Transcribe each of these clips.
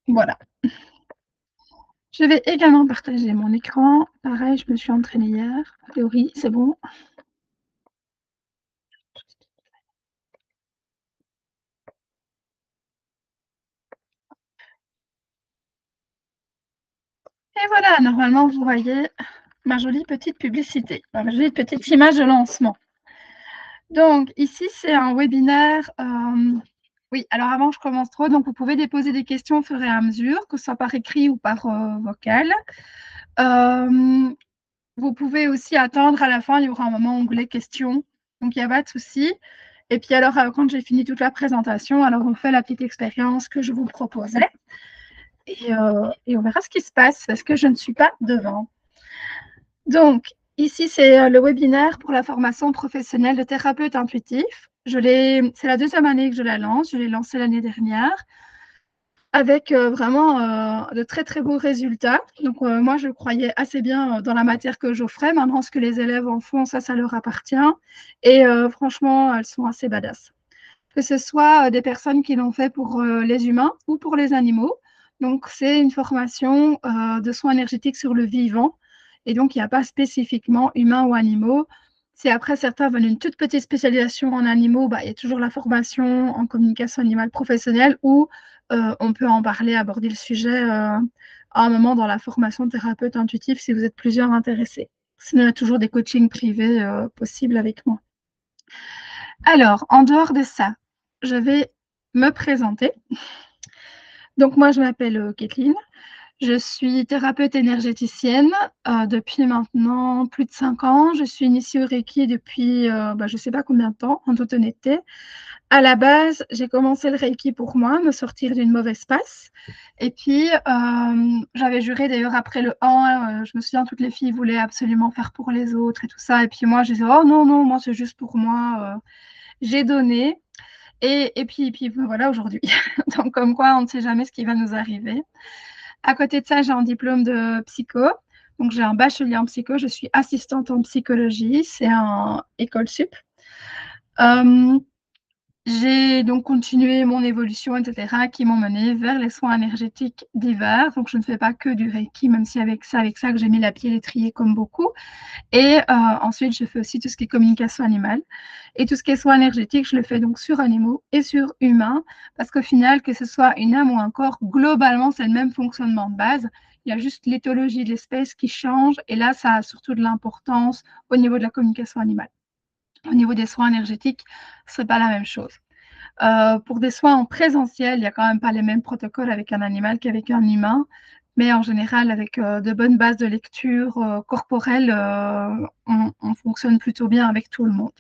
voilà. Je vais également partager mon écran. Pareil, je me suis entraînée hier. A priori, c'est bon. Et voilà, normalement, vous voyez ma jolie petite publicité, ma jolie petite image de lancement. Donc, ici, c'est un webinaire. Oui, alors avant que je commence trop, donc vous pouvez déposer des questions au fur et à mesure, que ce soit par écrit ou par vocal. Vous pouvez aussi attendre à la fin, il y aura un moment onglet questions, donc il n'y a pas de souci. Et puis alors, quand j'ai fini toute la présentation, alors on fait la petite expérience que je vous proposais. Et on verra ce qui se passe, parce que je ne suis pas devant. Donc, ici, c'est le webinaire pour la formation professionnelle de thérapeute intuitif. C'est la 2e année que je la lance. Je l'ai lancée l'année dernière avec vraiment de très, très beaux résultats. Donc, moi, je croyais assez bien dans la matière que j'offrais. Maintenant, ce que les élèves en font, ça leur appartient. Et franchement, elles sont assez badass. Que ce soit des personnes qui l'ont fait pour les humains ou pour les animaux. Donc, c'est une formation de soins énergétiques sur le vivant. Et donc, il n'y a pas spécifiquement humains ou animaux. Si après, certains veulent une toute petite spécialisation en animaux, il y a toujours la formation en communication animale professionnelle où on peut en parler, aborder le sujet à un moment dans la formation thérapeute intuitif si vous êtes plusieurs intéressés. Sinon, il y a toujours des coachings privés possibles avec moi. Alors, en dehors de ça, je vais me présenter. Donc, moi, je m'appelle Kathleen. Je suis thérapeute énergéticienne depuis maintenant plus de 5 ans. Je suis initiée au Reiki depuis je ne sais pas combien de temps, en toute honnêteté. À la base, j'ai commencé le Reiki pour moi, me sortir d'une mauvaise passe. Et puis, j'avais juré d'ailleurs après le 1, je me souviens, toutes les filles voulaient absolument faire pour les autres et tout ça. Et puis moi, je disais, oh non, non, moi, c'est juste pour moi. J'ai donné. Et puis voilà, aujourd'hui. Donc, comme quoi, on ne sait jamais ce qui va nous arriver. À côté de ça, j'ai un diplôme de psycho. Donc, j'ai un bachelier en psycho. Je suis assistante en psychologie. C'est un école sup. J'ai donc continué mon évolution, etc., qui m'ont menée vers les soins énergétiques divers. Donc, je ne fais pas que du Reiki, même si avec ça que j'ai mis la pied à l'étrier comme beaucoup. Et ensuite, je fais aussi tout ce qui est communication animale. Et tout ce qui est soins énergétiques, je le fais donc sur animaux et sur humains, parce qu'au final, que ce soit une âme ou un corps, globalement, c'est le même fonctionnement de base. Il y a juste l'éthologie de l'espèce qui change. Et là, ça a surtout de l'importance au niveau de la communication animale. Au niveau des soins énergétiques, ce n'est pas la même chose. Pour des soins en présentiel, il n'y a quand même pas les mêmes protocoles avec un animal qu'avec un humain. Mais en général, avec de bonnes bases de lecture corporelle, on fonctionne plutôt bien avec tout le monde.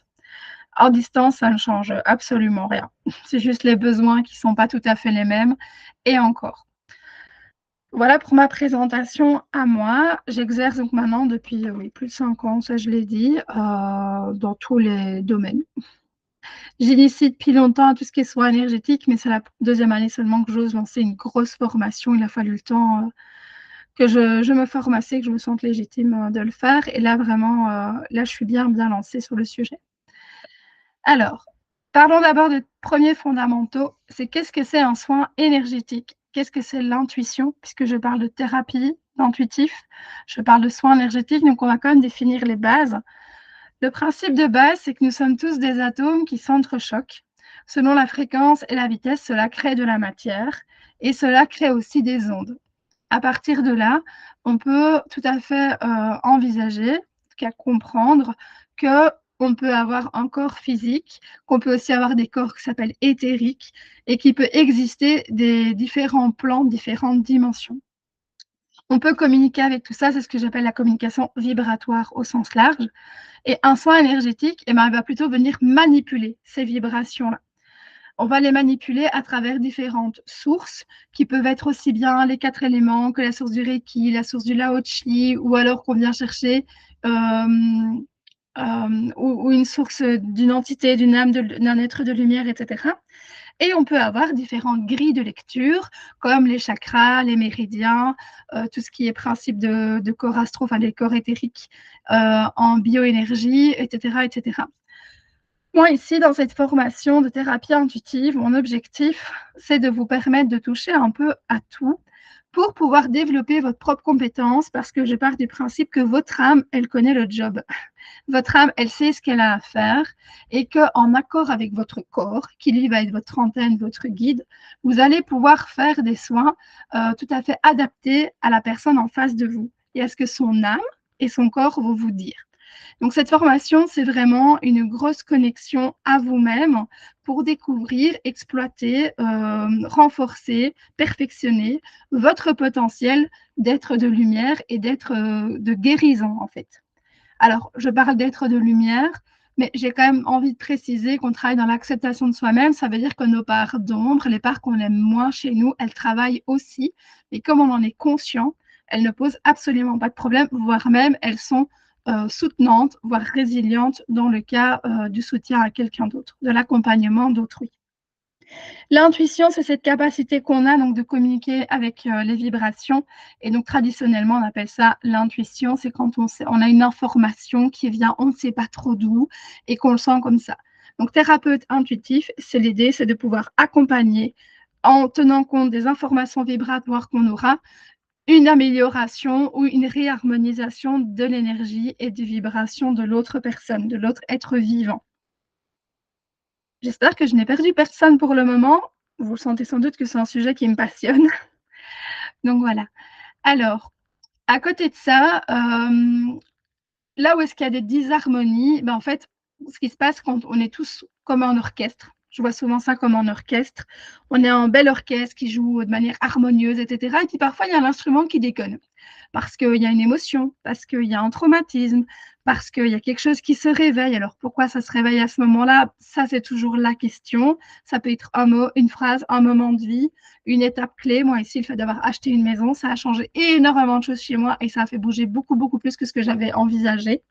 En distance, ça ne change absolument rien. C'est juste les besoins qui ne sont pas tout à fait les mêmes. Et encore. Voilà pour ma présentation à moi. J'exerce donc maintenant depuis plus de 5 ans, ça je l'ai dit, dans tous les domaines. J'initie depuis longtemps tout ce qui est soins énergétiques, mais c'est la 2e année seulement que j'ose lancer une grosse formation. Il a fallu le temps que je me forme assez, que je me sente légitime de le faire. Et là, vraiment, là, je suis bien lancée sur le sujet. Alors, parlons d'abord des premiers fondamentaux. C'est qu'est-ce que c'est un soin énergétique? Qu'est-ce que c'est l'intuition? Puisque je parle de thérapie, d'intuitif, je parle de soins énergétiques, donc on va quand même définir les bases. Le principe de base, c'est que nous sommes tous des atomes qui s'entrechoquent. Selon la fréquence et la vitesse, cela crée de la matière et cela crée aussi des ondes. À partir de là, on peut tout à fait envisager, qu'à comprendre que on peut avoir un corps physique, qu'on peut aussi avoir des corps qui s'appellent éthériques et qui peut exister des différents plans, différentes dimensions. On peut communiquer avec tout ça, c'est ce que j'appelle la communication vibratoire au sens large. Et un soin énergétique, il va plutôt venir manipuler ces vibrations-là. On va les manipuler à travers différentes sources qui peuvent être aussi bien les 4 éléments que la source du Reiki, la source du Lao Chi, ou alors qu'on vient chercher ou une source d'une entité, d'une âme, d'un être de lumière, etc. Et on peut avoir différentes grilles de lecture, comme les chakras, les méridiens, tout ce qui est principe de corps astro, enfin les corps éthériques en bioénergie, etc., etc. Moi, ici, dans cette formation de thérapie intuitive, mon objectif, c'est de vous permettre de toucher un peu à tout pour pouvoir développer votre propre compétence, parce que je pars du principe que votre âme, elle connaît le job. Votre âme, elle sait ce qu'elle a à faire, et qu'en accord avec votre corps, qui lui va être votre antenne, votre guide, vous allez pouvoir faire des soins tout à fait adaptés à la personne en face de vous et à ce que son âme et son corps vont vous dire. Donc cette formation, c'est vraiment une grosse connexion à vous-même pour découvrir, exploiter, renforcer, perfectionner votre potentiel d'être de lumière et d'être de guérison en fait. Alors, je parle d'être de lumière, mais j'ai quand même envie de préciser qu'on travaille dans l'acceptation de soi-même. Ça veut dire que nos parts d'ombre, les parts qu'on aime moins chez nous, elles travaillent aussi. Et comme on en est conscient, elles ne posent absolument pas de problème, voire même elles sont soutenantes, voire résilientes dans le cas du soutien à quelqu'un d'autre, de l'accompagnement d'autrui. L'intuition, c'est cette capacité qu'on a donc de communiquer avec les vibrations. Et donc, traditionnellement, on appelle ça l'intuition. C'est quand on a une information qui vient, on ne sait pas trop d'où, et qu'on le sent comme ça. Donc, thérapeute intuitif, c'est l'idée, c'est de pouvoir accompagner en tenant compte des informations vibratoires qu'on aura, une amélioration ou une réharmonisation de l'énergie et des vibrations de l'autre personne, de l'autre être vivant. J'espère que je n'ai perdu personne pour le moment. Vous sentez sans doute que c'est un sujet qui me passionne. Donc voilà. Alors, à côté de ça, là où est-ce qu'il y a des disharmonies, ben, en fait, ce qui se passe quand on est tous comme un orchestre. Je vois souvent ça comme un orchestre. On est un bel orchestre qui joue de manière harmonieuse, etc. Et puis parfois, il y a l'instrument qui déconne. Parce qu'il y a une émotion, parce qu'il y a un traumatisme, parce qu'il y a quelque chose qui se réveille. Alors pourquoi ça se réveille à ce moment-là? Ça, c'est toujours la question. Ça peut être un mot, une phrase, un moment de vie, une étape clé. Moi, ici, le fait d'avoir acheté une maison, ça a changé énormément de choses chez moi et ça a fait bouger beaucoup, beaucoup plus que ce que j'avais envisagé.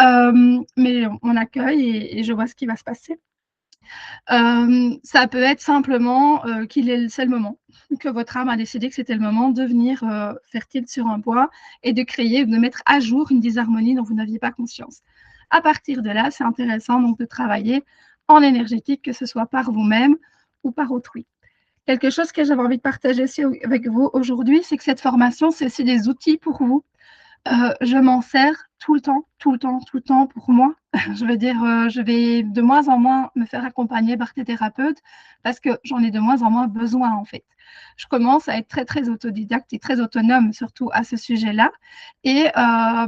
Mais on accueille et je vois ce qui va se passer. Ça peut être simplement qu'il est c'est le moment, que votre âme a décidé que c'était le moment de venir fertile sur un bois et de créer, de mettre à jour une disharmonie dont vous n'aviez pas conscience. À partir de là, c'est intéressant donc de travailler en énergétique, que ce soit par vous-même ou par autrui. Quelque chose que j'avais envie de partager aussi avec vous aujourd'hui, c'est que cette formation, c'est aussi des outils pour vous. Je m'en sers tout le temps, tout le temps, tout le temps pour moi. Je veux dire, je vais de moins en moins me faire accompagner par des thérapeutes parce que j'en ai de moins en moins besoin, en fait. Je commence à être très, très autodidacte et très autonome, surtout à ce sujet-là. Et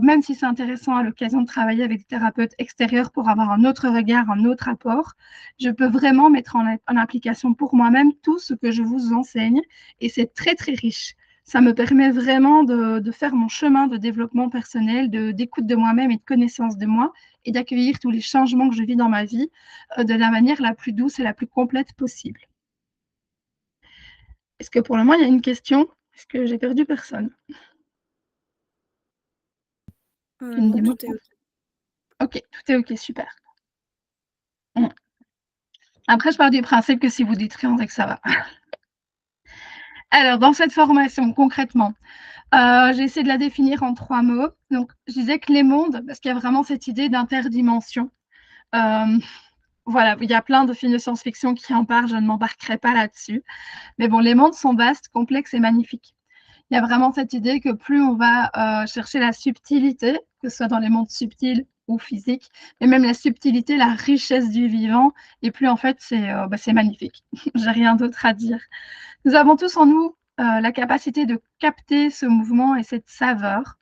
même si c'est intéressant à l'occasion de travailler avec des thérapeutes extérieurs pour avoir un autre regard, un autre apport, je peux vraiment mettre en application pour moi-même tout ce que je vous enseigne. Et c'est très, très riche. Ça me permet vraiment de faire mon chemin de développement personnel, d'écoute de moi-même et de connaissance de moi, et d'accueillir tous les changements que je vis dans ma vie de la manière la plus douce et la plus complète possible. Est-ce que pour le moment, il y a une question? Est-ce que j'ai perdu personne? Non, tout est OK. Ok, tout est ok, super. Après, je pars du principe que si vous dites rien, c'est que ça va. Alors, dans cette formation, concrètement, j'ai essayé de la définir en 3 mots. Donc, je disais que les mondes, parce qu'il y a vraiment cette idée d'interdimension. Voilà, il y a plein de films de science-fiction qui en parlent, je ne m'embarquerai pas là-dessus. Mais bon, les mondes sont vastes, complexes et magnifiques. Il y a vraiment cette idée que plus on va chercher la subtilité, que ce soit dans les mondes subtils ou physiques, mais même la subtilité, la richesse du vivant, et plus en fait c'est magnifique. J'ai rien d'autre à dire. Nous avons tous en nous la capacité de capter ce mouvement et cette saveur,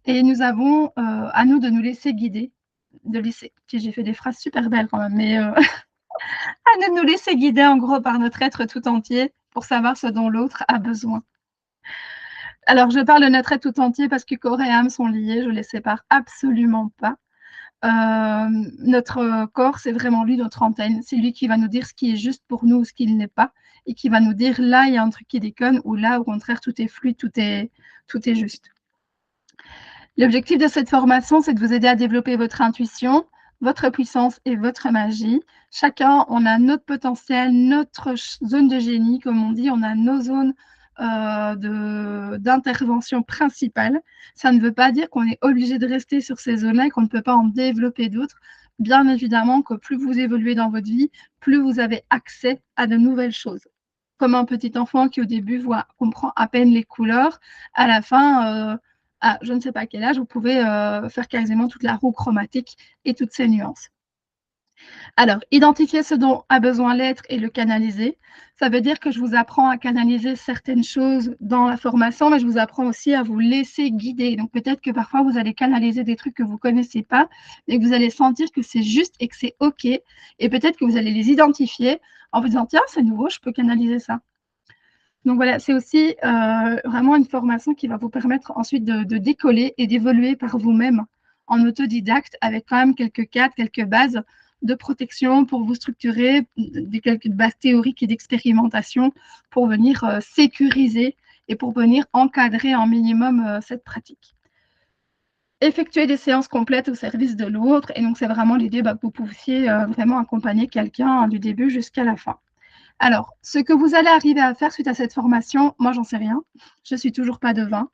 et nous avons à nous de nous laisser guider, de laisser. J'ai fait des phrases super belles quand même, mais à nous de nous laisser guider en gros par notre être tout entier pour savoir ce dont l'autre a besoin. Alors, je parle de notre être tout entier parce que corps et âme sont liés, je ne les sépare absolument pas. Notre corps, c'est vraiment lui, notre antenne. C'est lui qui va nous dire ce qui est juste pour nous ou ce qui ne l'est pas, et qui va nous dire là, il y a un truc qui déconne, ou là, au contraire, tout est fluide, tout est juste. L'objectif de cette formation, c'est de vous aider à développer votre intuition, votre puissance et votre magie. Chacun, on a notre potentiel, notre zone de génie, comme on dit, on a nos zones d'intervention principale. Ça ne veut pas dire qu'on est obligé de rester sur ces zones-là et qu'on ne peut pas en développer d'autres. bien évidemment que plus vous évoluez dans votre vie, plus vous avez accès à de nouvelles choses. Comme un petit enfant qui au début comprend à peine les couleurs, à la fin, à je ne sais pas quel âge, vous pouvez faire quasiment toute la roue chromatique et toutes ces nuances. Alors, identifier ce dont a besoin l'être et le canaliser. Ça veut dire que je vous apprends à canaliser certaines choses dans la formation, mais je vous apprends aussi à vous laisser guider. Donc, peut-être que parfois, vous allez canaliser des trucs que vous ne connaissez pas, mais que vous allez sentir que c'est juste et que c'est OK. Et peut-être que vous allez les identifier en vous disant, tiens, c'est nouveau, je peux canaliser ça. Donc voilà, c'est aussi vraiment une formation qui va vous permettre ensuite de décoller et d'évoluer par vous-même en autodidacte avec quand même quelques cadres, quelques bases de protection pour vous structurer, quelques bases théoriques et d'expérimentation pour venir sécuriser et pour venir encadrer un minimum cette pratique. Effectuer des séances complètes au service de l'autre. Et donc, c'est vraiment l'idée que vous puissiez vraiment accompagner quelqu'un du début jusqu'à la fin. Alors, ce que vous allez arriver à faire suite à cette formation, moi, j'en sais rien. Je ne suis toujours pas devin.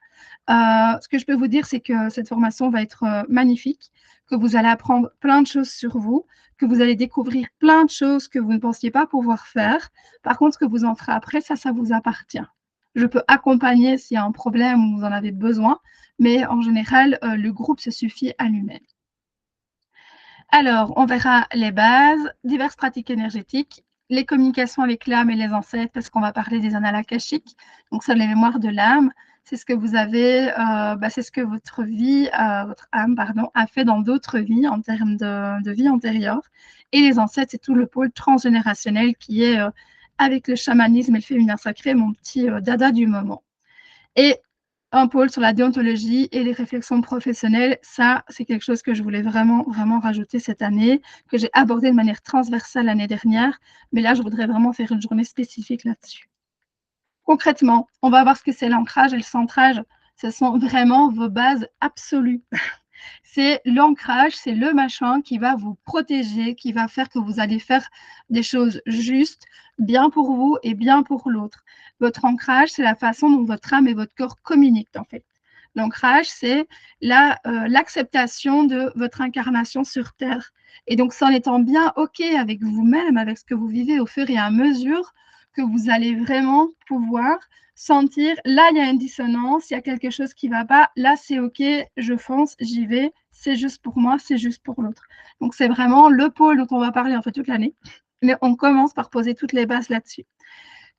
Ce que je peux vous dire, c'est que cette formation va être magnifique, que vous allez apprendre plein de choses sur vous, que vous allez découvrir plein de choses que vous ne pensiez pas pouvoir faire. Par contre, ce que vous en ferez après, ça vous appartient. Je peux accompagner s'il y a un problème ou vous en avez besoin, mais en général, le groupe se suffit à lui-même. Alors, on verra les bases, diverses pratiques énergétiques, les communications avec l'âme et les ancêtres, parce qu'on va parler des annales akashiques, donc sur les mémoires de l'âme. C'est ce que vous avez, c'est ce que votre vie, votre âme, pardon, a fait dans d'autres vies en termes de vie antérieure. Et les ancêtres, c'est tout le pôle transgénérationnel qui est, avec le chamanisme et le féminin sacré, mon petit dada du moment. Et un pôle sur la déontologie et les réflexions professionnelles. Ça, c'est quelque chose que je voulais vraiment, vraiment rajouter cette année, que j'ai abordé de manière transversale l'année dernière. Mais là, je voudrais vraiment faire une journée spécifique là-dessus. Concrètement, on va voir ce que c'est l'ancrage et le centrage. Ce sont vraiment vos bases absolues. C'est l'ancrage, c'est le machin qui va vous protéger, qui va faire que vous allez faire des choses justes, bien pour vous et bien pour l'autre. Votre ancrage, c'est la façon dont votre âme et votre corps communiquent, en fait. L'ancrage, c'est l'acceptation de votre incarnation sur Terre. Et donc, c'est en étant bien OK avec vous-même, avec ce que vous vivez au fur et à mesure, que vous allez vraiment pouvoir sentir, là, il y a une dissonance, il y a quelque chose qui ne va pas, là, c'est OK, je fonce, j'y vais, c'est juste pour moi, c'est juste pour l'autre. Donc, c'est vraiment le pôle dont on va parler en fait toute l'année, mais on commence par poser toutes les bases là-dessus.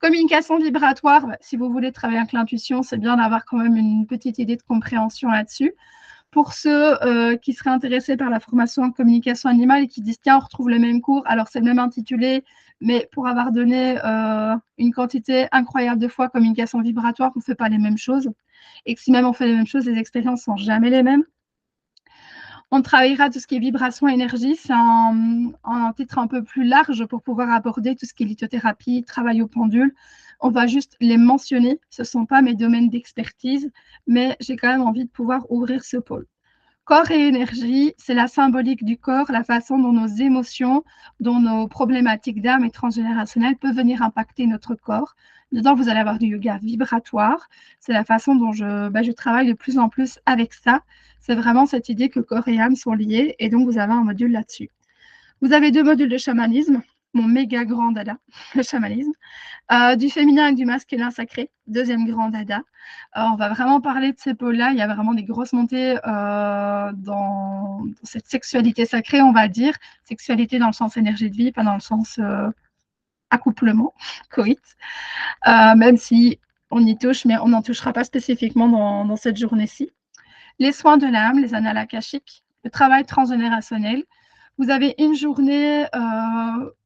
Communication vibratoire, si vous voulez travailler avec l'intuition, c'est bien d'avoir quand même une petite idée de compréhension là-dessus. Pour ceux qui seraient intéressés par la formation en communication animale et qui disent tiens, on retrouve le même cours, alors c'est le même intitulé, mais pour avoir donné une quantité incroyable de fois communication vibratoire, on ne fait pas les mêmes choses. Et que si même on fait les mêmes choses, les expériences ne sont jamais les mêmes. On travaillera tout ce qui est vibration énergie, c'est un titre un peu plus large pour pouvoir aborder tout ce qui est lithothérapie, travail au pendule. On va juste les mentionner, ce ne sont pas mes domaines d'expertise, mais j'ai quand même envie de pouvoir ouvrir ce pôle. Corps et énergie, c'est la symbolique du corps, la façon dont nos émotions, dont nos problématiques d'âme et transgénérationnelles peuvent venir impacter notre corps. Dedans, vous allez avoir du yoga vibratoire. C'est la façon dont je travaille de plus en plus avec ça. C'est vraiment cette idée que corps et âme sont liés. Et donc, vous avez un module là-dessus. Vous avez 2 modules de chamanisme, mon méga grand dada, le chamanisme. Du féminin et du masculin sacré, deuxième grand dada. On va vraiment parler de ces pôles-là. Il y a vraiment des grosses montées dans cette sexualité sacrée, on va dire. Sexualité dans le sens énergie de vie, pas dans le sens accouplement, coït. Même si on y touche, mais on n'en touchera pas spécifiquement dans cette journée-ci. Les soins de l'âme, les annales akashiques, le travail transgénérationnel. Vous avez une journée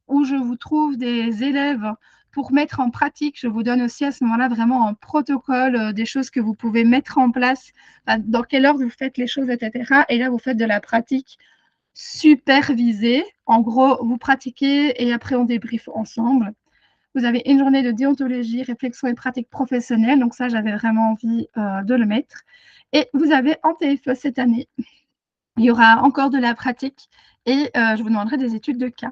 où je vous trouve des élèves pour mettre en pratique. Je vous donne aussi à ce moment-là vraiment un protocole des choses que vous pouvez mettre en place, dans quelle heure vous faites les choses, etc. Et là, vous faites de la pratique supervisée. En gros, vous pratiquez et après, on débriefe ensemble. Vous avez une journée de déontologie, réflexion et pratique professionnelle. Donc ça, j'avais vraiment envie de le mettre. Et vous avez en TFE cette année, il y aura encore de la pratique et je vous demanderai des études de cas.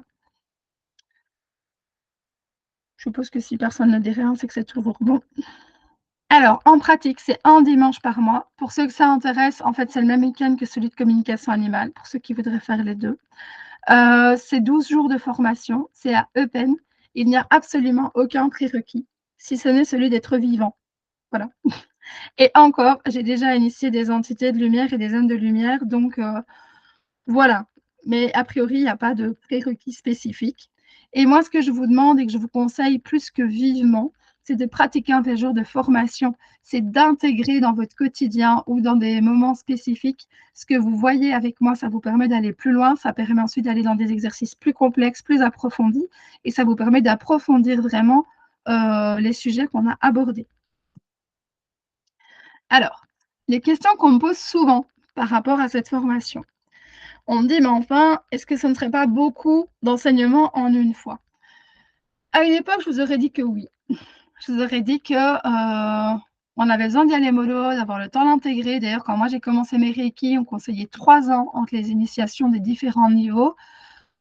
Je suppose que si personne ne dit rien, c'est que c'est toujours bon. Alors, en pratique, c'est un dimanche par mois. Pour ceux que ça intéresse, en fait, c'est le même week-end que celui de communication animale, pour ceux qui voudraient faire les deux. C'est 12 jours de formation, c'est à Eupen. Il n'y a absolument aucun prérequis, si ce n'est celui d'être vivant. Voilà. Et encore, j'ai déjà initié des entités de lumière et des âmes de lumière, donc voilà. Mais a priori, il n'y a pas de prérequis spécifiques. Et moi, ce que je vous demande et que je vous conseille plus que vivement, c'est de pratiquer un des jours de formation. C'est d'intégrer dans votre quotidien ou dans des moments spécifiques ce que vous voyez avec moi. Ça vous permet d'aller plus loin. Ça permet ensuite d'aller dans des exercices plus complexes, plus approfondis. Et ça vous permet d'approfondir vraiment les sujets qu'on a abordés. Alors, les questions qu'on me pose souvent par rapport à cette formation. On me dit, mais enfin, est-ce que ce ne serait pas beaucoup d'enseignements en une fois? À une époque, je vous aurais dit que oui. Je vous aurais dit que on avait besoin d'y aller mollo, d'avoir le temps d'intégrer. D'ailleurs, quand moi j'ai commencé mes Reiki, on conseillait 3 ans entre les initiations des différents niveaux.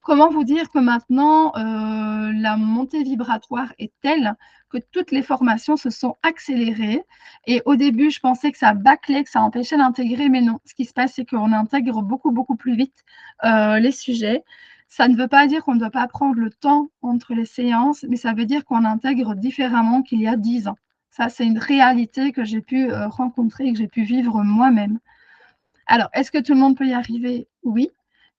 Comment vous dire que maintenant, la montée vibratoire est telle que toutes les formations se sont accélérées et au début, je pensais que ça bâclait, que ça empêchait d'intégrer, mais non. Ce qui se passe, c'est qu'on intègre beaucoup, beaucoup plus vite, les sujets. Ça ne veut pas dire qu'on ne doit pas prendre le temps entre les séances, mais ça veut dire qu'on intègre différemment qu'il y a 10 ans. Ça, c'est une réalité que j'ai pu, rencontrer et que j'ai pu vivre moi-même. Alors, est-ce que tout le monde peut y arriver? Oui.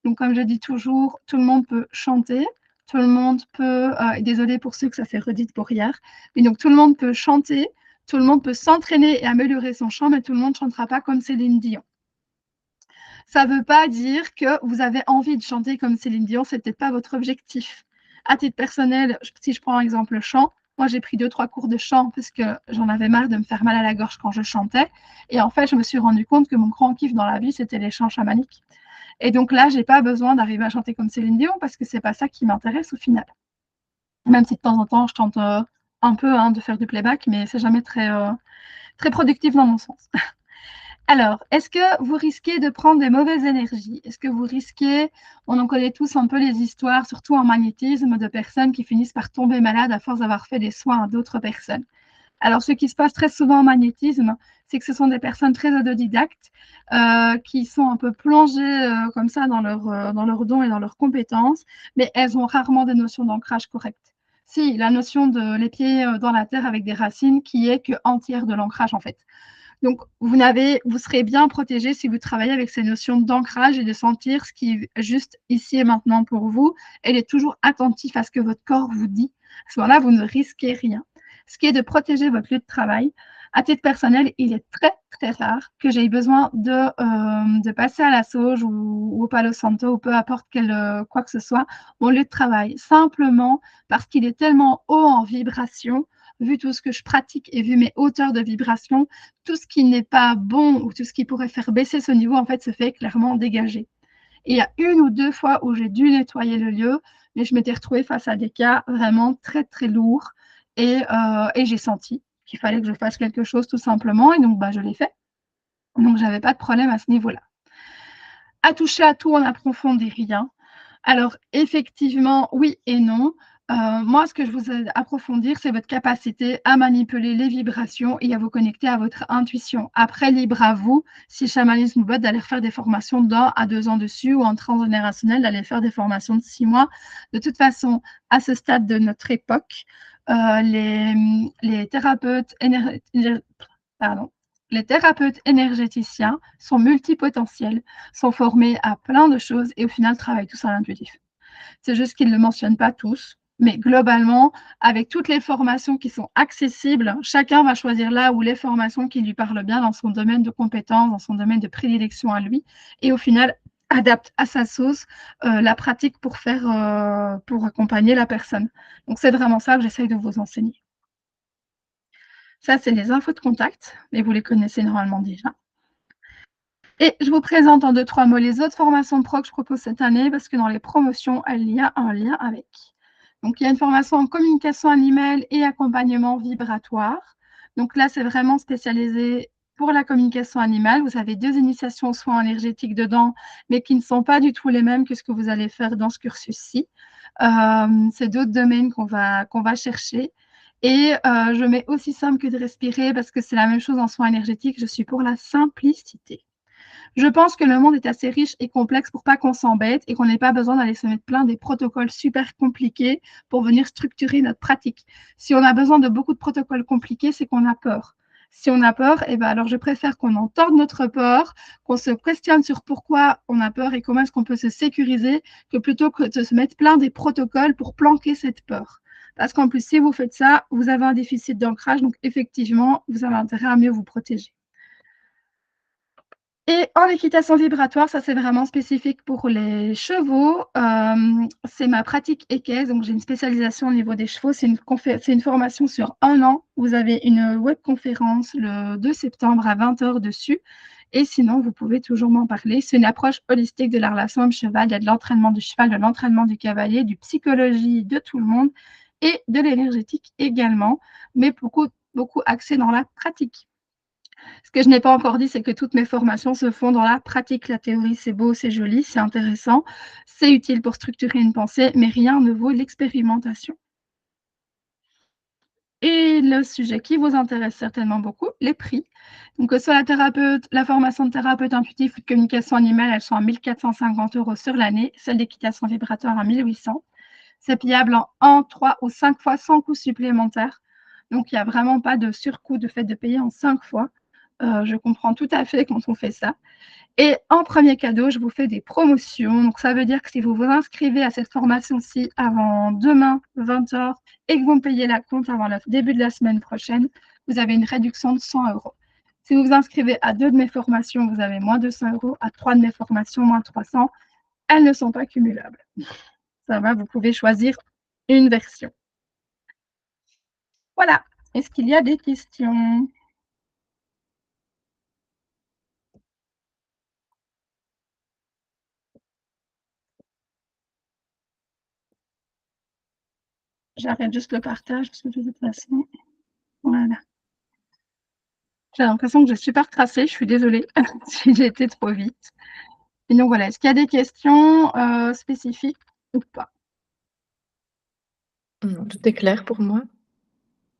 Donc, comme je dis toujours, tout le monde peut chanter, tout le monde peut, désolée pour ceux que ça fait redite pour hier, mais donc tout le monde peut chanter, tout le monde peut s'entraîner et améliorer son chant, mais tout le monde ne chantera pas comme Céline Dion. Ça ne veut pas dire que vous avez envie de chanter comme Céline Dion, c'est peut-être pas votre objectif. À titre personnel, si je prends exemple le chant, moi j'ai pris 2-3 cours de chant parce que j'en avais marre de me faire mal à la gorge quand je chantais. Et en fait, je me suis rendu compte que mon grand kiff dans la vie, c'était les chants chamaniques. Et donc là, j'ai pas besoin d'arriver à chanter comme Céline Dion parce que c'est pas ça qui m'intéresse au final. Même si de temps en temps, je tente un peu de faire du playback, mais c'est jamais très productif dans mon sens. Alors, est-ce que vous risquez de prendre des mauvaises énergies? Est-ce que vous risquez, on en connaît tous un peu les histoires, surtout en magnétisme, de personnes qui finissent par tomber malades à force d'avoir fait des soins à d'autres personnes? Alors, ce qui se passe très souvent en magnétisme, c'est que ce sont des personnes très autodidactes qui sont un peu plongées comme ça dans leurs dons et dans leurs compétences, mais elles ont rarement des notions d'ancrage correctes. Si, la notion de les pieds dans la terre avec des racines qui est que entière de l'ancrage en fait. Donc, vous serez bien protégé si vous travaillez avec ces notions d'ancrage et de sentir ce qui est juste ici et maintenant pour vous. Et d'être toujours attentif à ce que votre corps vous dit. À ce moment-là, vous ne risquez rien. Ce qui est de protéger votre lieu de travail. À titre personnel, il est très, très rare que j'ai eu besoin de passer à la sauge ou au Palo Santo ou peu importe quoi que ce soit, mon lieu de travail. Simplement parce qu'il est tellement haut en vibration, vu tout ce que je pratique et vu mes hauteurs de vibration, tout ce qui n'est pas bon ou tout ce qui pourrait faire baisser ce niveau, en fait, se fait clairement dégager. Et il y a 1 ou 2 fois où j'ai dû nettoyer le lieu, mais je m'étais retrouvée face à des cas vraiment très, très lourds et j'ai senti qu'il fallait que je fasse quelque chose tout simplement et donc je l'ai fait. Donc, je n'avais pas de problème à ce niveau-là. À toucher à tout, on n'approfondit rien. Alors, effectivement, oui et non. Moi, ce que je vous aide à approfondir, c'est votre capacité à manipuler les vibrations et à vous connecter à votre intuition. Après, libre à vous, si le chamanisme vous botte, d'aller faire des formations d'1 à 2 ans dessus ou en transgénérationnel, d'aller faire des formations de 6 mois. De toute façon, à ce stade de notre époque, les thérapeutes les thérapeutes énergéticiens sont multipotentiels, sont formés à plein de choses et au final travaillent tous à l'intuitif. C'est juste qu'ils ne le mentionnent pas tous, mais globalement, avec toutes les formations qui sont accessibles, chacun va choisir là où les formations qui lui parlent bien dans son domaine de compétence, dans son domaine de prédilection à lui, et au final adapte à sa sauce la pratique pour accompagner la personne. Donc c'est vraiment ça que j'essaye de vous enseigner. Ça, c'est les infos de contact, mais vous les connaissez normalement déjà. Et je vous présente en 2-3 mots les autres formations de pro que je propose cette année parce que dans les promotions, il y a un lien avec. Donc, il y a une formation en communication animale et accompagnement vibratoire. Donc là, c'est vraiment spécialisé pour la communication animale. Vous avez 2 initiations aux soins énergétiques dedans, mais qui ne sont pas du tout les mêmes que ce que vous allez faire dans ce cursus-ci. C'est d'autres domaines qu'on va chercher. Et je mets aussi simple que de respirer parce que c'est la même chose en soins énergétiques. Je suis pour la simplicité. Je pense que le monde est assez riche et complexe pour pas qu'on s'embête et qu'on n'ait pas besoin d'aller se mettre plein des protocoles super compliqués pour venir structurer notre pratique. Si on a besoin de beaucoup de protocoles compliqués, c'est qu'on a peur. Si on a peur, eh ben alors je préfère qu'on entende notre peur, qu'on se questionne sur pourquoi on a peur et comment est-ce qu'on peut se sécuriser, que plutôt que de se mettre plein des protocoles pour planquer cette peur. Parce qu'en plus, si vous faites ça, vous avez un déficit d'ancrage, donc effectivement, vous avez intérêt à mieux vous protéger. Et en équitation vibratoire, ça c'est vraiment spécifique pour les chevaux. C'est ma pratique équestre, donc j'ai une spécialisation au niveau des chevaux. C'est une formation sur 1 an. Vous avez une webconférence le 2 septembre à 20h dessus. Et sinon, vous pouvez toujours m'en parler. C'est une approche holistique de la relation homme-cheval. Il y a de l'entraînement du cheval, de l'entraînement du cavalier, du psychologie de tout le monde et de l'énergétique également, mais beaucoup axé dans la pratique. Ce que je n'ai pas encore dit, c'est que toutes mes formations se font dans la pratique. La théorie, c'est beau, c'est joli, c'est intéressant, c'est utile pour structurer une pensée, mais rien ne vaut l'expérimentation. Et le sujet qui vous intéresse certainement beaucoup, les prix. Donc, que ce soit la formation de thérapeute intuitif ou de communication animale, elles sont à 1 450 € sur l'année, celle d'équitation vibratoire à 1 800. C'est payable en 1, 3 ou 5 fois sans coût supplémentaire. Donc, il n'y a vraiment pas de surcoût de fait de payer en 5 fois. Je comprends tout à fait quand on fait ça. Et en premier cadeau, je vous fais des promotions. Donc, ça veut dire que si vous vous inscrivez à cette formation-ci avant demain, 20h, et que vous me payez la compte avant le début de la semaine prochaine, vous avez une réduction de 100 €. Si vous vous inscrivez à 2 de mes formations, vous avez moins 200 €. À 3 de mes formations, moins 300. Elles ne sont pas cumulables. Ça va, vous pouvez choisir une version. Voilà. Est-ce qu'il y a des questions? J'arrête juste le partage parce que de toute façon, voilà. J'ai l'impression que j'ai super tracé, je suis désolée si j'ai été trop vite. Et donc voilà, est-ce qu'il y a des questions spécifiques ou pas? Non, tout est clair pour moi.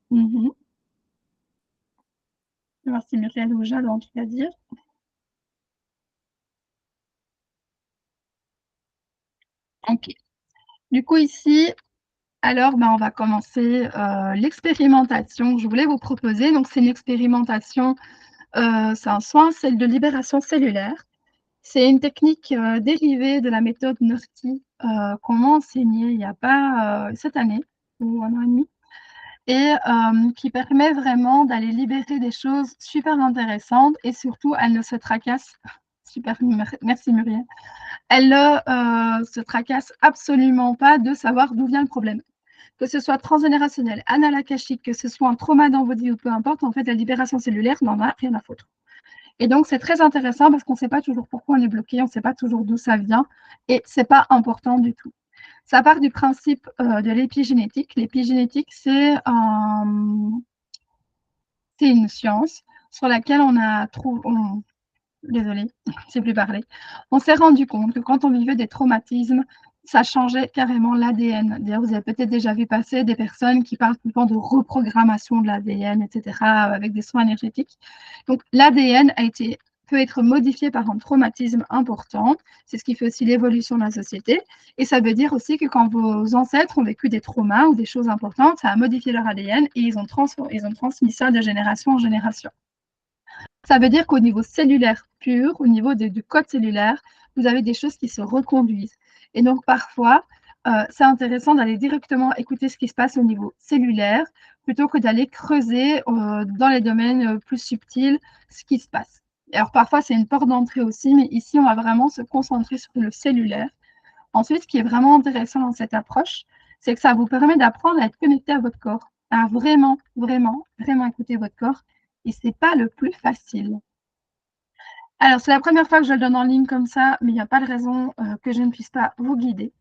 Je vais voir si Muriel ou Jade ont un truc à dire. OK. Du coup ici, alors on va commencer l'expérimentation que je voulais vous proposer. Donc c'est une expérimentation, c'est un soin, celle de libération cellulaire. C'est une technique dérivée de la méthode NORTI qu'on m'a enseignée il n'y a pas cette année ou 1 an et demi. Et qui permet vraiment d'aller libérer des choses super intéressantes et surtout, elle ne se tracasse super, merci Muriel. Elle ne se tracasse absolument pas de savoir d'où vient le problème. Que ce soit transgénérationnel, annales akashique, que ce soit un trauma dans votre vie ou peu importe, en fait, la libération cellulaire n'en a rien à foutre. Et donc, c'est très intéressant parce qu'on ne sait pas toujours pourquoi on est bloqué, on ne sait pas toujours d'où ça vient et ce n'est pas important du tout. Ça part du principe de l'épigénétique. L'épigénétique, c'est une science sur laquelle désolée, je sais plus parler. On s'est rendu compte que quand on vivait des traumatismes, ça changeait carrément l'ADN. D'ailleurs, vous avez peut-être déjà vu passer des personnes qui parlent tout le temps de reprogrammation de l'ADN, etc., avec des soins énergétiques. Donc, l'ADN peut être modifié par un traumatisme important. C'est ce qui fait aussi l'évolution de la société. Et ça veut dire aussi que quand vos ancêtres ont vécu des traumas ou des choses importantes, ça a modifié leur ADN et ils ont transmis ça de génération en génération. Ça veut dire qu'au niveau cellulaire pur, au niveau du code cellulaire, vous avez des choses qui se reconduisent. Et donc, parfois, c'est intéressant d'aller directement écouter ce qui se passe au niveau cellulaire plutôt que d'aller creuser dans les domaines plus subtils ce qui se passe. Alors, parfois, c'est une porte d'entrée aussi, mais ici, on va vraiment se concentrer sur le cellulaire. Ensuite, ce qui est vraiment intéressant dans cette approche, c'est que ça vous permet d'apprendre à être connecté à votre corps, à vraiment, vraiment, vraiment écouter votre corps. Et ce n'est pas le plus facile. Alors, c'est la première fois que je le donne en ligne comme ça, mais il n'y a pas de raison que je ne puisse pas vous guider.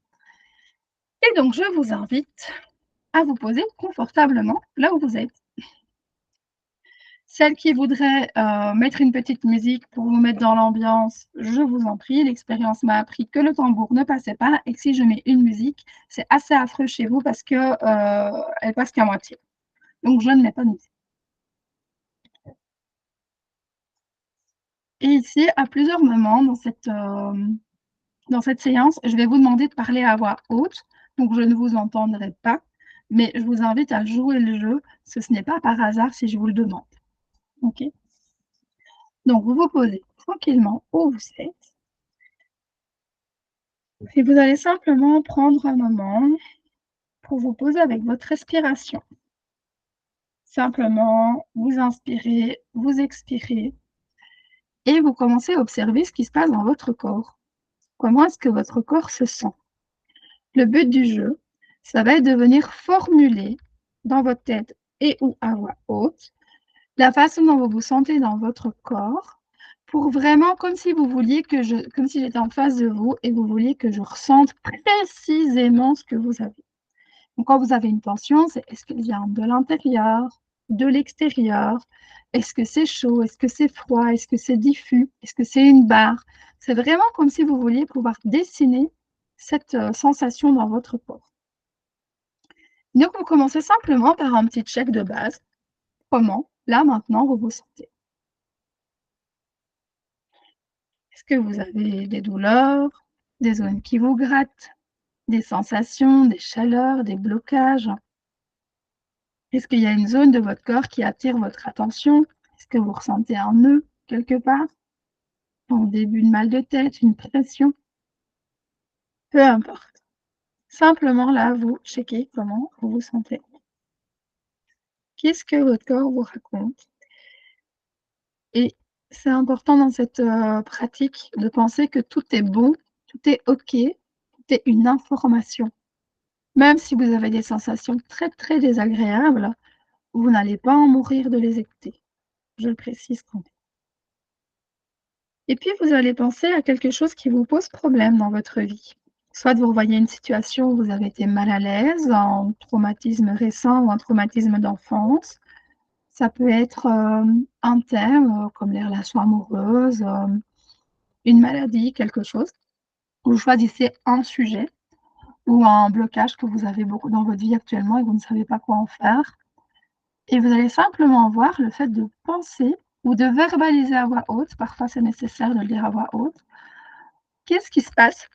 Et donc, je vous invite à vous poser confortablement là où vous êtes. Celles qui voudraient mettre une petite musique pour vous mettre dans l'ambiance, je vous en prie. L'expérience m'a appris que le tambour ne passait pas et que si je mets une musique, c'est assez affreux chez vous parce qu'elle passe qu'à moitié. Donc, je ne mets pas de musique. Et ici, à plusieurs moments dans cette séance, je vais vous demander de parler à voix haute, donc je ne vous entendrai pas, mais je vous invite à jouer le jeu, parce que ce n'est pas par hasard si je vous le demande. OK? Donc vous vous posez tranquillement où vous êtes et vous allez simplement prendre un moment pour vous poser avec votre respiration. Simplement, vous inspirez, vous expirez et vous commencez à observer ce qui se passe dans votre corps. Comment est-ce que votre corps se sent? Le but du jeu, ça va être de venir formuler dans votre tête et ou à voix haute la façon dont vous vous sentez dans votre corps pour vraiment comme si j'étais en face de vous et vous vouliez que je ressente précisément ce que vous avez. Donc quand vous avez une tension, c'est est-ce qu'elle vient de l'intérieur, de l'extérieur? Est-ce que c'est chaud? Est-ce que c'est froid? Est-ce que c'est diffus? Est-ce que c'est une barre? C'est vraiment comme si vous vouliez pouvoir dessiner cette, sensation dans votre corps. Donc vous commencez simplement par un petit check de base. Comment, là, maintenant, vous vous sentez? Est-ce que vous avez des douleurs, des zones qui vous grattent, des sensations, des chaleurs, des blocages? Est-ce qu'il y a une zone de votre corps qui attire votre attention? Est-ce que vous ressentez un nœud quelque part? Un début de mal de tête, une pression? Peu importe. Simplement là, vous checkez comment vous vous sentez. Qu'est-ce que votre corps vous raconte? Et c'est important dans cette, pratique de penser que tout est bon, tout est OK, tout est une information. Même si vous avez des sensations très, très désagréables, vous n'allez pas en mourir de les écouter. Je le précise quand même. Et puis vous allez penser à quelque chose qui vous pose problème dans votre vie. Soit vous revoyez une situation où vous avez été mal à l'aise, un traumatisme récent ou un traumatisme d'enfance. Ça peut être, un thème, comme les relations amoureuses, une maladie, quelque chose. Vous choisissez un sujet ou un blocage que vous avez beaucoup dans votre vie actuellement et vous ne savez pas quoi en faire. Et vous allez simplement voir le fait de penser ou de verbaliser à voix haute, parfois c'est nécessaire de le dire à voix haute. Qu'est-ce qui se passe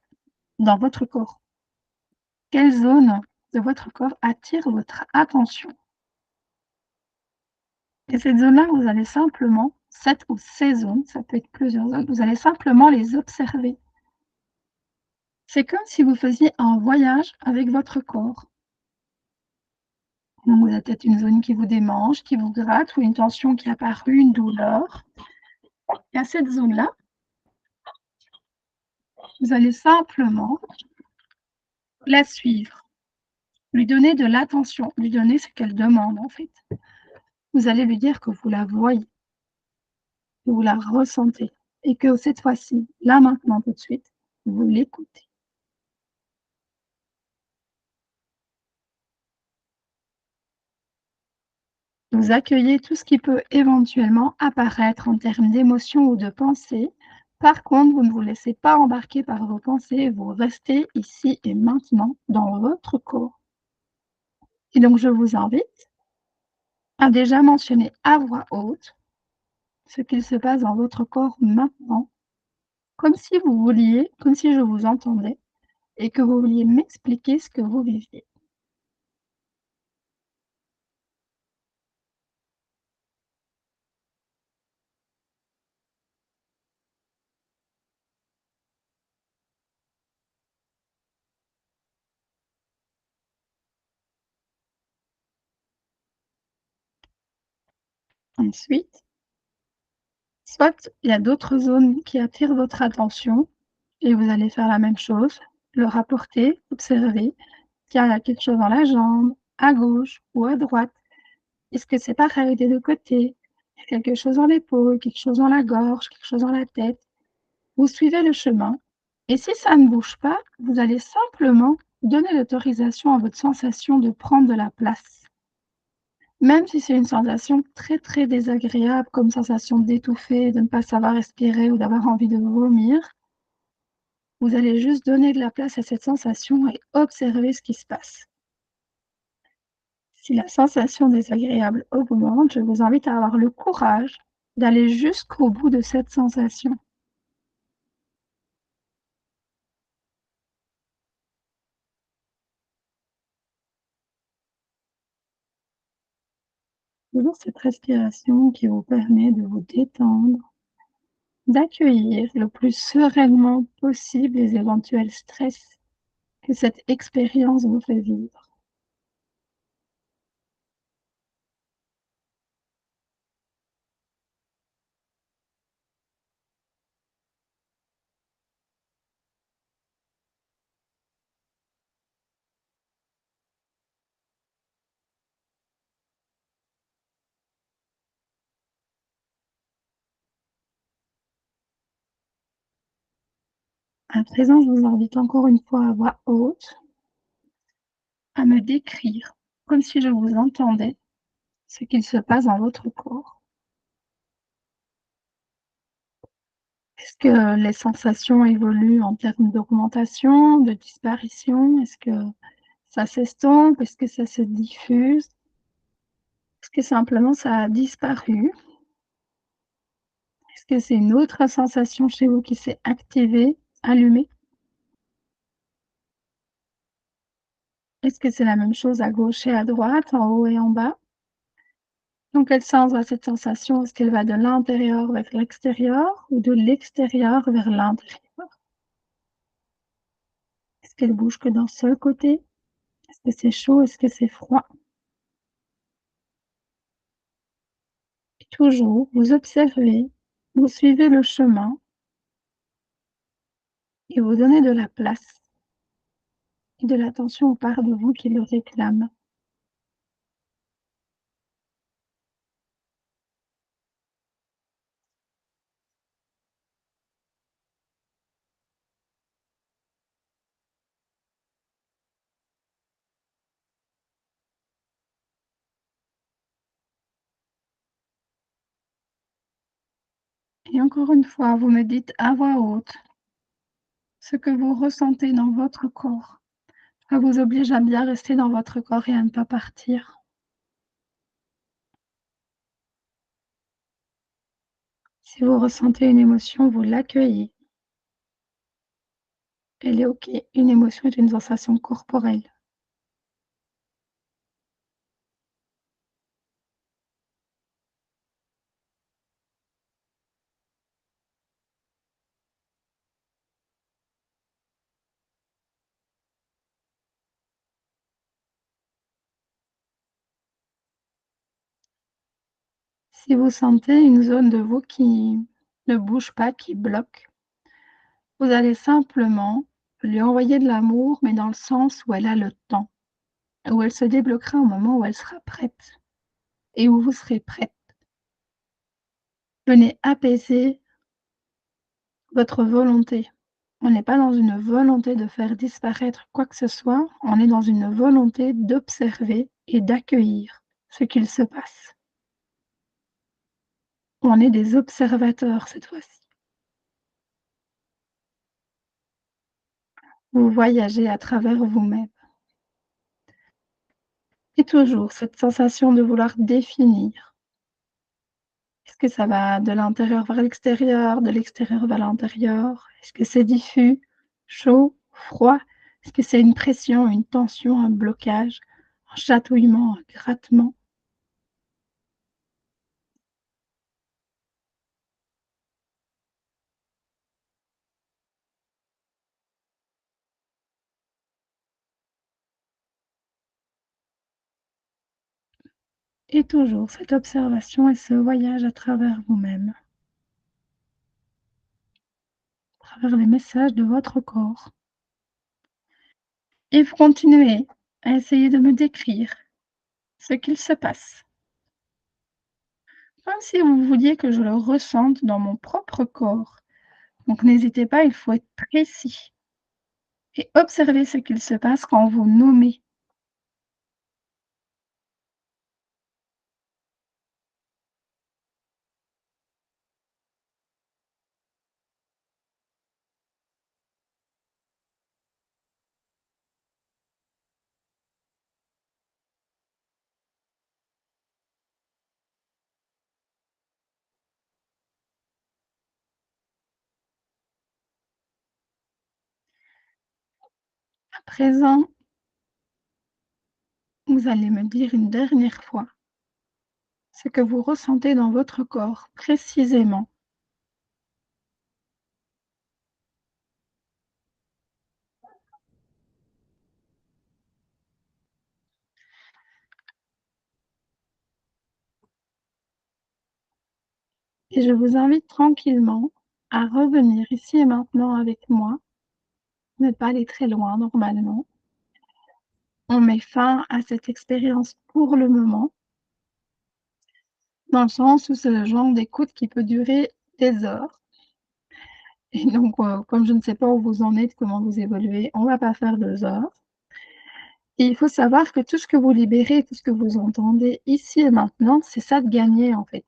dans votre corps? Quelle zone de votre corps attire votre attention? Et cette zone-là, vous allez simplement, cette ou ces zones, ça peut être plusieurs zones, vous allez simplement les observer. C'est comme si vous faisiez un voyage avec votre corps. Donc, vous avez peut-être une zone qui vous démange, qui vous gratte ou une tension qui est apparue, une douleur. Et à cette zone-là, vous allez simplement la suivre, lui donner de l'attention, lui donner ce qu'elle demande en fait. Vous allez lui dire que vous la voyez, que vous la ressentez et que cette fois-ci, là maintenant tout de suite, vous l'écoutez. Vous accueillez tout ce qui peut éventuellement apparaître en termes d'émotions ou de pensées. Par contre, vous ne vous laissez pas embarquer par vos pensées, vous restez ici et maintenant dans votre corps. Et donc, je vous invite à déjà mentionner à voix haute ce qu'il se passe dans votre corps maintenant, comme si vous vouliez, comme si je vous entendais et que vous vouliez m'expliquer ce que vous viviez. Ensuite, soit il y a d'autres zones qui attirent votre attention et vous allez faire la même chose, le rapporter, observer qu'il y a quelque chose dans la jambe, à gauche ou à droite. Est-ce que c'est pareil des 2 côtés? Il y a quelque chose dans l'épaule, quelque chose dans la gorge, quelque chose dans la tête? Vous suivez le chemin et si ça ne bouge pas, vous allez simplement donner l'autorisation à votre sensation de prendre de la place. Même si c'est une sensation très, très désagréable, comme sensation d'étouffer, de ne pas savoir respirer ou d'avoir envie de vomir, vous allez juste donner de la place à cette sensation et observer ce qui se passe. Si la sensation désagréable augmente, je vous invite à avoir le courage d'aller jusqu'au bout de cette sensation. Toujours cette respiration qui vous permet de vous détendre, d'accueillir le plus sereinement possible les éventuels stress que cette expérience vous fait vivre. À présent, je vous invite encore une fois à voix haute à me décrire, comme si je vous entendais, ce qu'il se passe dans votre corps. Est-ce que les sensations évoluent en termes d'augmentation, de disparition? Est-ce que ça s'estompe? Est-ce que ça se diffuse? Est-ce que simplement ça a disparu? Est-ce que c'est une autre sensation chez vous qui s'est activée, allumée? Est-ce que c'est la même chose à gauche et à droite, en haut et en bas? Dans quel sens va cette sensation? Est-ce qu'elle va de l'intérieur vers l'extérieur ou de l'extérieur vers l'intérieur? Est-ce qu'elle bouge que d'un seul côté? Est-ce que c'est chaud? Est-ce que c'est froid? Et toujours, vous observez, vous suivez le chemin et vous donnez de la place et de l'attention aux parts de vous qui le réclament. Et encore une fois, vous me dites à voix haute ce que vous ressentez dans votre corps. Ça vous oblige à bien rester dans votre corps et à ne pas partir. Si vous ressentez une émotion, vous l'accueillez. Elle est OK. Une émotion est une sensation corporelle. Si vous sentez une zone de vous qui ne bouge pas, qui bloque, vous allez simplement lui envoyer de l'amour, mais dans le sens où elle a le temps, où elle se débloquera au moment où elle sera prête et où vous serez prête. Venez apaiser votre volonté. On n'est pas dans une volonté de faire disparaître quoi que ce soit, on est dans une volonté d'observer et d'accueillir ce qu'il se passe. On est des observateurs cette fois-ci. Vous voyagez à travers vous-même. Et toujours cette sensation de vouloir définir. Est-ce que ça va de l'intérieur vers l'extérieur, de l'extérieur vers l'intérieur? Est-ce que c'est diffus, chaud, froid? Est-ce que c'est une pression, une tension, un blocage, un chatouillement, un grattement? Et toujours cette observation et ce voyage à travers vous-même, à travers les messages de votre corps. Et vous continuez à essayer de me décrire ce qu'il se passe. Comme si vous vouliez que je le ressente dans mon propre corps. Donc n'hésitez pas, il faut être précis et observez ce qu'il se passe quand vous nommez. À présent, vous allez me dire une dernière fois ce que vous ressentez dans votre corps précisément. Et je vous invite tranquillement à revenir ici et maintenant avec moi. Vous n'êtes pas allé très loin normalement. On met fin à cette expérience pour le moment, dans le sens où c'est le genre d'écoute qui peut durer des heures. Et donc, comme je ne sais pas où vous en êtes, comment vous évoluez, on ne va pas faire 2 heures. Et il faut savoir que tout ce que vous libérez, tout ce que vous entendez ici et maintenant, c'est ça de gagner en fait.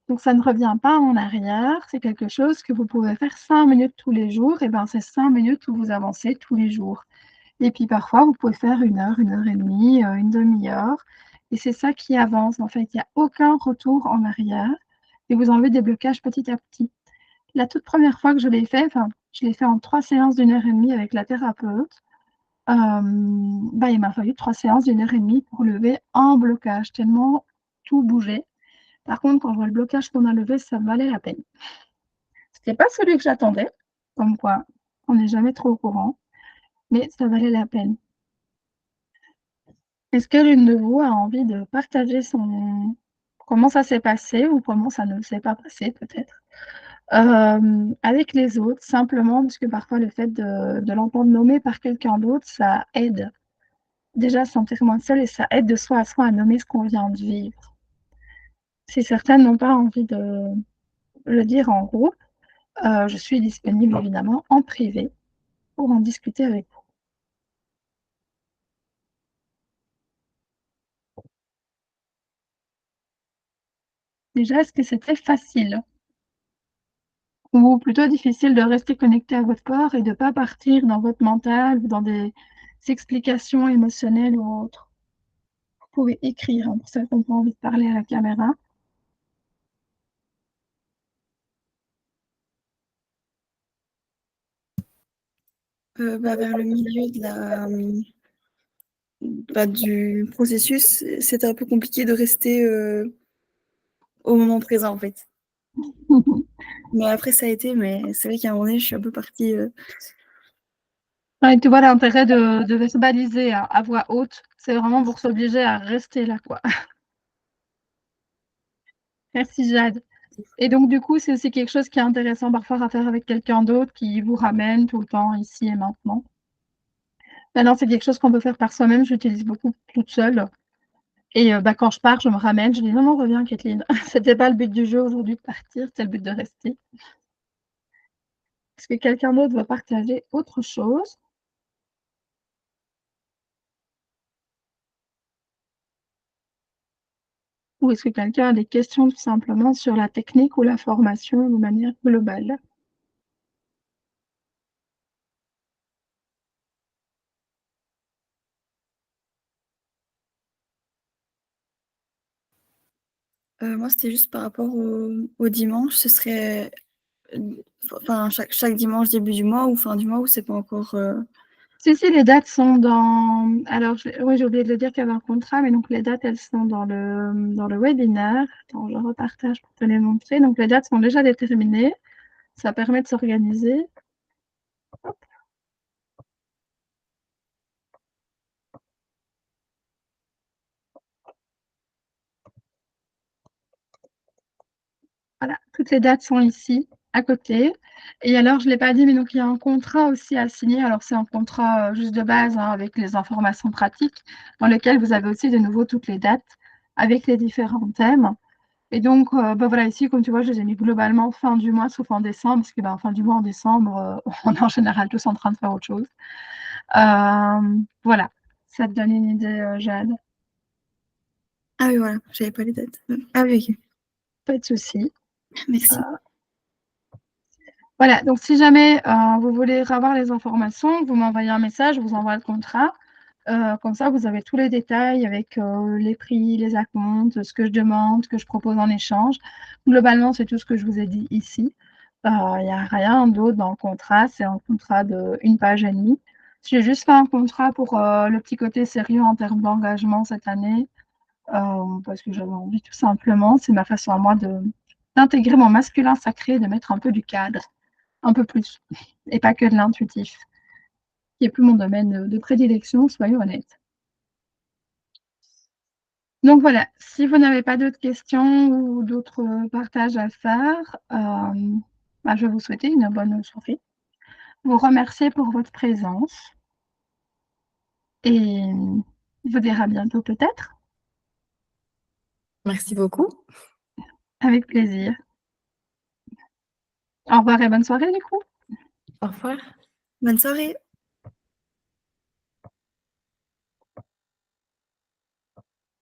Donc ça ne revient pas en arrière, c'est quelque chose que vous pouvez faire 5 minutes tous les jours, et ben c'est 5 minutes où vous avancez tous les jours. Et puis parfois, vous pouvez faire 1 heure et demie, une demi-heure, et c'est ça qui avance en fait. Il n'y a aucun retour en arrière et vous enlevez des blocages petit à petit. La toute première fois que je l'ai fait, enfin, je l'ai fait en 3 séances d'1 heure et demie avec la thérapeute. Il m'a fallu 3 séances d'1 heure et demie pour lever un blocage, tellement tout bougeait. Par contre, quand je vois le blocage qu'on a levé, ça valait la peine. C'était pas celui que j'attendais, comme quoi on n'est jamais trop au courant, mais ça valait la peine. Est-ce que l'une de vous a envie de partager son comment ça s'est passé ou comment ça ne s'est pas passé peut-être, avec les autres simplement parce que parfois le fait de l'entendre nommer par quelqu'un d'autre, ça aide. Déjà à se sentir moins seul et ça aide de soi à soi à nommer ce qu'on vient de vivre. Si certaines n'ont pas envie de le dire en groupe, je suis disponible évidemment en privé pour en discuter avec vous. Déjà, est-ce que c'était facile? Ou plutôt difficile de rester connecté à votre corps et de pas partir dans votre mental ou dans des explications émotionnelles ou autres? Vous pouvez écrire, hein, pour celles qui ont pas envie de parler à la caméra. Vers le milieu de du processus, c'était un peu compliqué de rester au moment présent en fait. Mais après ça a été, mais c'est vrai qu'à un moment donné, je suis un peu partie. Ouais, tu vois l'intérêt de verbaliser à voix haute, c'est vraiment pour s'obliger à rester là, quoi. Merci Jade. Et donc du coup, c'est aussi quelque chose qui est intéressant parfois à faire avec quelqu'un d'autre qui vous ramène tout le temps ici et maintenant. Maintenant, c'est quelque chose qu'on peut faire par soi-même, j'utilise beaucoup toute seule et quand je pars, je me ramène, je dis: «Non, non, reviens Kathleen, c'était pas le but du jeu aujourd'hui de partir, c'était le but de rester». Est-ce que quelqu'un d'autre veut partager autre chose? Ou est-ce que quelqu'un a des questions tout simplement sur la technique ou la formation de manière globale? Moi, c'était juste par rapport au dimanche, ce serait enfin chaque dimanche début du mois ou fin du mois ou c'est pas encore. Si, si, les dates sont dans alors oui, j'ai oublié de le dire qu'il y avait un contrat, mais donc les dates, elles sont dans le webinaire. Attends, je repartage pour te les montrer. Donc les dates sont déjà déterminées. Ça permet de s'organiser. Voilà, toutes les dates sont ici, à côté. Et alors, je ne l'ai pas dit, mais donc il y a un contrat aussi à signer. Alors, c'est un contrat juste de base, hein, avec les informations pratiques, dans lequel vous avez aussi de nouveau toutes les dates avec les différents thèmes. Et donc, voilà, ici, comme tu vois, je les ai mis globalement fin du mois, sauf en décembre, parce que fin du mois, en décembre, on est en général tous en train de faire autre chose. Voilà, ça te donne une idée, Jade. Ah oui, voilà, j'avais pas les dates. Ah oui, ok. Pas de souci. Merci. Voilà, donc si jamais vous voulez avoir les informations, vous m'envoyez un message, je vous envoie le contrat. Comme ça, vous avez tous les détails avec les prix, les acomptes, ce que je demande, ce que je propose en échange. Globalement, c'est tout ce que je vous ai dit ici. Il n'y a rien d'autre dans le contrat, c'est un contrat de 1 page et demie. J'ai juste fait un contrat pour le petit côté sérieux en termes d'engagement cette année, parce que j'avais envie tout simplement. C'est ma façon à moi d'intégrer mon masculin sacré, de mettre un peu du cadre, un peu plus, et pas que de l'intuitif, qui est plus mon domaine de prédilection, soyons honnêtes. Donc voilà, si vous n'avez pas d'autres questions ou d'autres partages à faire, je vais vous souhaiter une bonne soirée. Vous remercier pour votre présence et vous dire à bientôt peut-être. Merci beaucoup. Avec plaisir. Au revoir et bonne soirée du coup. Au revoir. Bonne soirée.